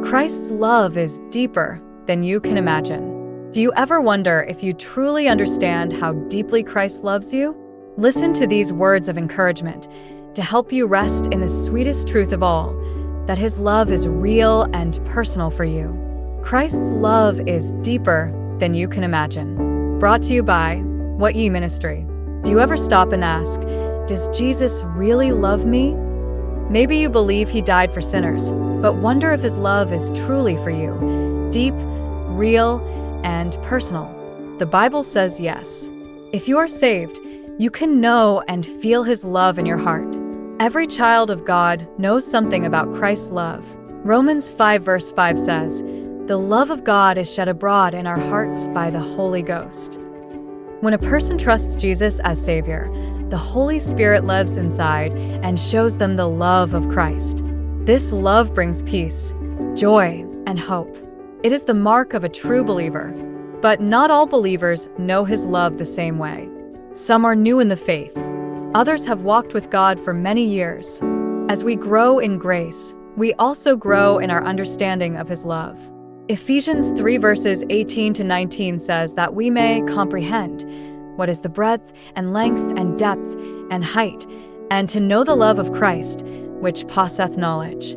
Christ's love is deeper than you can imagine. Do you ever wonder if you truly understand how deeply Christ loves you? Listen to these words of encouragement to help you rest in the sweetest truth of all, that His love is real and personal for you. Christ's love is deeper than you can imagine. Brought to you by Wot Ye Ministry. Do you ever stop and ask, does Jesus really love me? Maybe you believe He died for sinners, but wonder if His love is truly for you, deep, real, and personal. The Bible says yes. If you are saved, you can know and feel His love in your heart. Every child of God knows something about Christ's love. Romans 5 verse 5 says, "The love of God is shed abroad in our hearts by the Holy Ghost." When a person trusts Jesus as Savior, the Holy Spirit lives inside and shows them the love of Christ. This love brings peace, joy, and hope. It is the mark of a true believer. But not all believers know His love the same way. Some are new in the faith. Others have walked with God for many years. As we grow in grace, we also grow in our understanding of His love. Ephesians 3 verses 18 to 19 says that we may comprehend what is the breadth and length and depth and height, and to know the love of Christ, which passeth knowledge.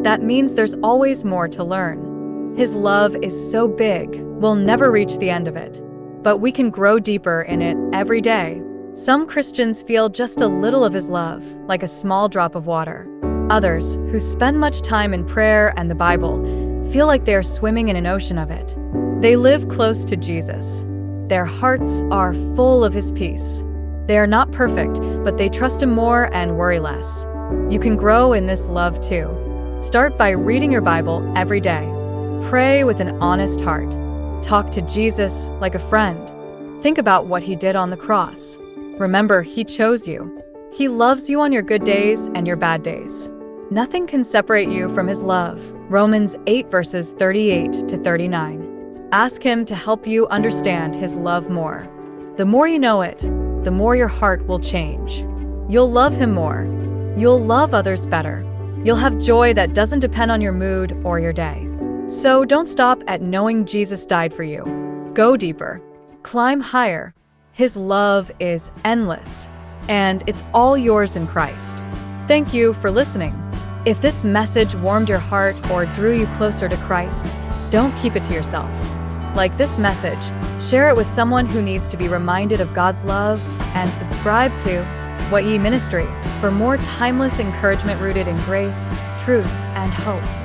That means there's always more to learn. His love is so big, we'll never reach the end of it. But we can grow deeper in it every day. Some Christians feel just a little of His love, like a small drop of water. Others, who spend much time in prayer and the Bible, feel like they are swimming in an ocean of it. They live close to Jesus. Their hearts are full of His peace. They are not perfect, but they trust Him more and worry less. You can grow in this love too. Start by reading your Bible every day. Pray with an honest heart. Talk to Jesus like a friend. Think about what He did on the cross. Remember, He chose you. He loves you on your good days and your bad days. Nothing can separate you from His love. Romans 8 verses 38 to 39. Ask Him to help you understand His love more. The more you know it, the more your heart will change. You'll love Him more. You'll love others better. You'll have joy that doesn't depend on your mood or your day. So don't stop at knowing Jesus died for you. Go deeper. Climb higher. His love is endless, and it's all yours in Christ. Thank you for listening. If this message warmed your heart or drew you closer to Christ, don't keep it to yourself. Like this message, share it with someone who needs to be reminded of God's love, and subscribe to Wot Ye Ministry for more timeless encouragement rooted in grace, truth, and hope.